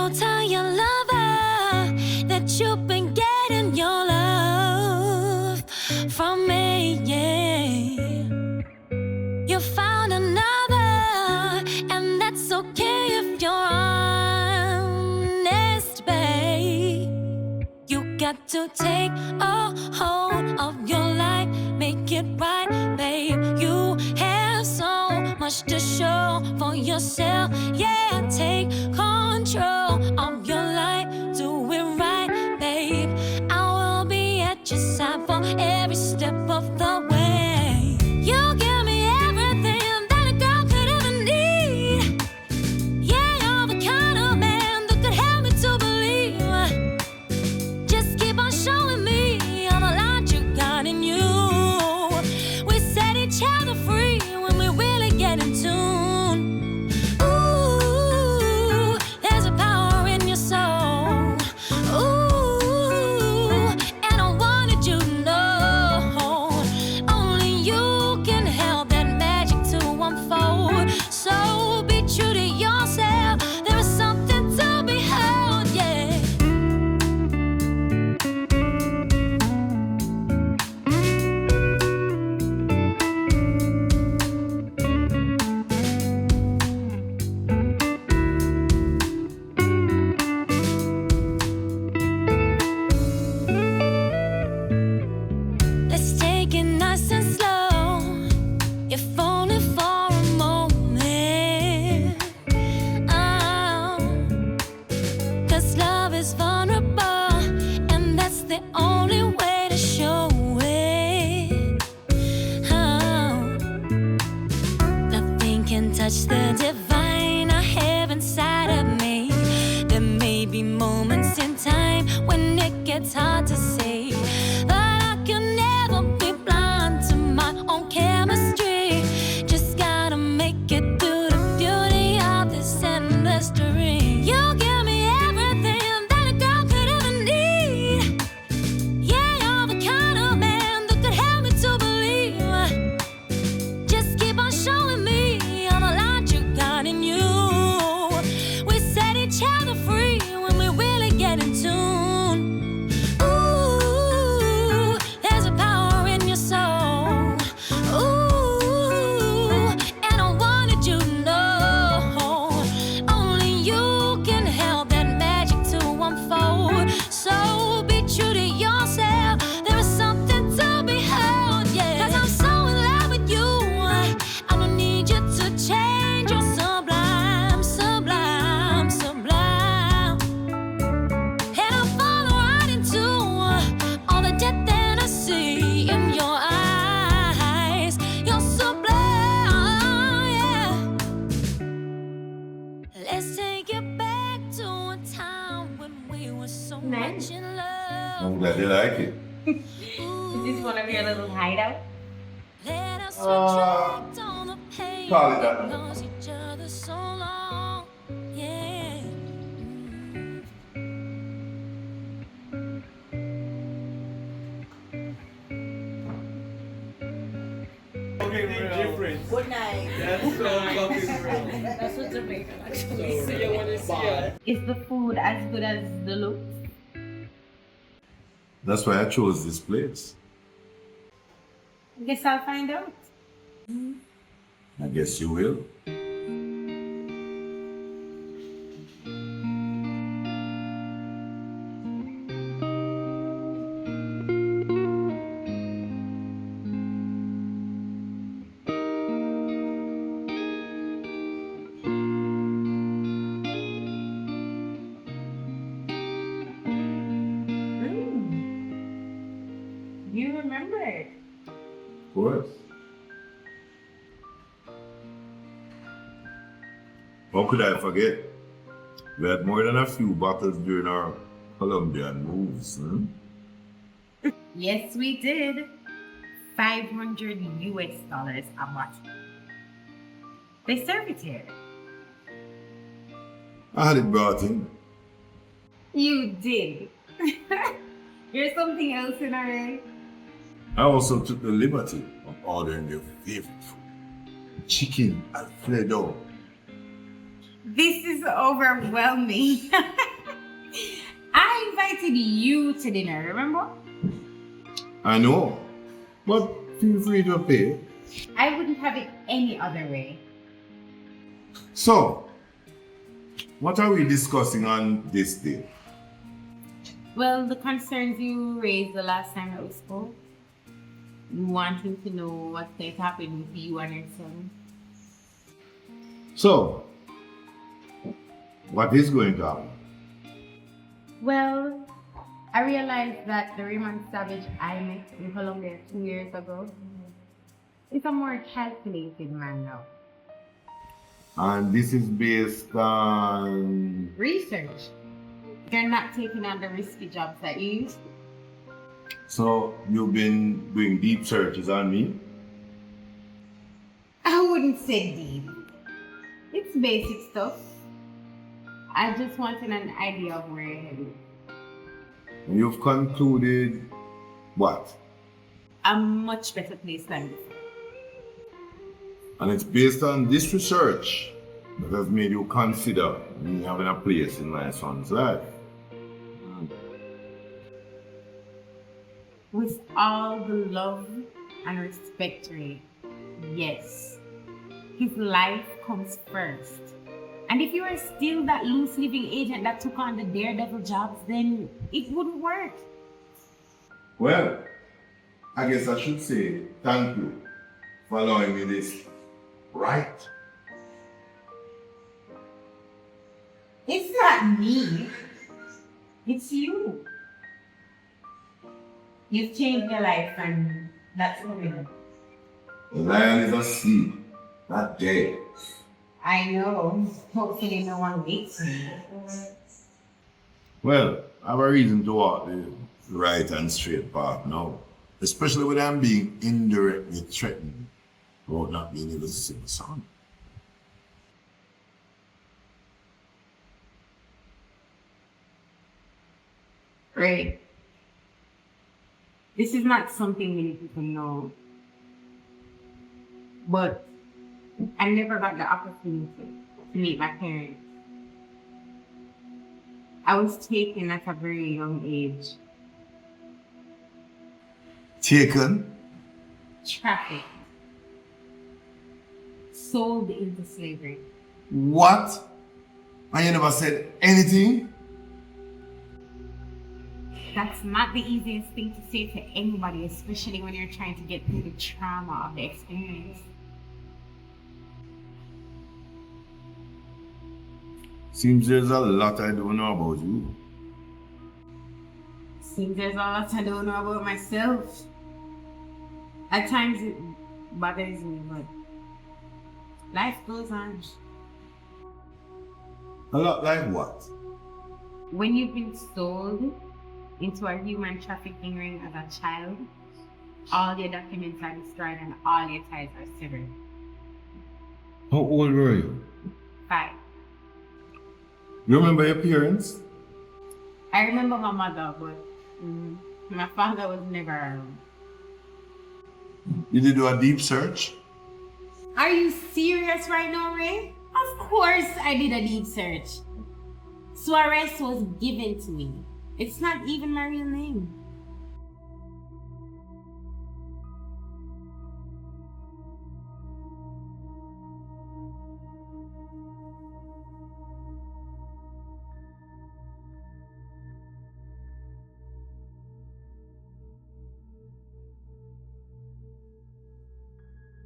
go tell your lover that you've been getting your love from me, yeah. You found another, and that's okay if you're honest, babe. You got to take a hold of your life, make it right, babe. You have so much to show for yourself, yeah. Take control of your life, do it right, babe. I will be at your side for every step of the way. You give me everything that a girl could ever need. Yeah, you're the kind of man that could help me to believe. Just keep on showing me all the light you got in you. We set each other free when we really get in tune. Ooh, there's a power in your soul. Ooh, and I wanted you to know only you can help that magic to unfold. So be true to yourself. There is something to behold, yeah. Let's take it nice and slow, if only for a moment. Oh, 'cause love is vulnerable, and that's the only way to show it. Oh, nothing can touch the divine I have inside of me. There may be moments in time when it gets hard to see, but I can never be blind to my own chemistry. Just gotta make it through the beauty of this endless dream. You give me everything that a girl could ever need. Yeah, you're the kind of man that could help me to believe. Just keep on showing me all the light you got in you. We set each other free when we really get in tune. Ooh, there's a power in your soul. Ooh, and I wanted you to know only you can help that magic to unfold. So be true to yourself. There is something to behold, yeah. 'Cause I'm so in love with you. I don't need you to change. You're sublime, sublime, sublime. And I fall right into all the depth that I see in your eyes. You're sublime, yeah. Let's take it back to a time when we were so Nice. much in love. I'm glad they like it. Is this one of your little hideout? Let us Uh, retract on the pain. probably that. We've lost each other so long, yeah. Difference. Good night. That's so fucking real. That's what Jamaican actually So say. real. Is the food as good as the looks? That's why I chose this place. Guess I'll find out. I guess you will. You remember it? Of course. How could I forget? We had more than a few bottles during our Colombian moves. Yes, we did. $500 US a bottle. They serve it here. I had it brought in. You did. You're something else in a way. I also took the liberty of ordering your favorite food, chicken Alfredo. This is overwhelming. I invited you to dinner, remember? I know, but feel free to pay. I wouldn't have it any other way. So, what are we discussing on this day? Well, the concerns you raised the last time that we spoke. You wanting to know what's going to happen with you and your son. So, what is going to happen? Well, I realized that the Raymond Savage I met in Colombia 2 years ago is a more calculated man now. And this is based on... Research. You're not taking on the risky jobs that you used to. So, you've been doing deep searches on me? I wouldn't say deep. It's basic stuff. I just wanted an idea of where you're headed. And you've concluded what? A much better place than before. And it's based on this research that has made you consider me having a place in my son's life. With all the love and respect, Ray, yes, his life comes first. And if you are still that loose living agent that took on the daredevil jobs, then it wouldn't work. Well, I guess I should say thank you for allowing me this right. It's not me. It's you. You've changed your life and that's the reason. The lion is asleep, not dead. I know. Hopefully no one wakes me. Well, I have a reason to walk the right and straight path now. Especially when I'm being indirectly threatened about not being able to see my son. Ray, this is not something many people know. But I never got the opportunity to meet my parents. I was taken at a very young age. Taken? Trafficked. Sold into slavery. What? And you never said anything? That's not the easiest thing to say to anybody, especially when you're trying to get through the trauma of the experience. Seems there's a lot I don't know about you. Seems there's a lot I don't know about myself. At times it bothers me, but life goes on. A lot like what? When you've been sold into a human trafficking ring as a child, all your documents are destroyed and all your ties are severed. How old were you? 5. You remember your parents? I remember my mother, but my father was never around. Did you do a deep search? Are you serious right now, Ray? Of course I did a deep search. Suarez was given to me. It's not even my real name.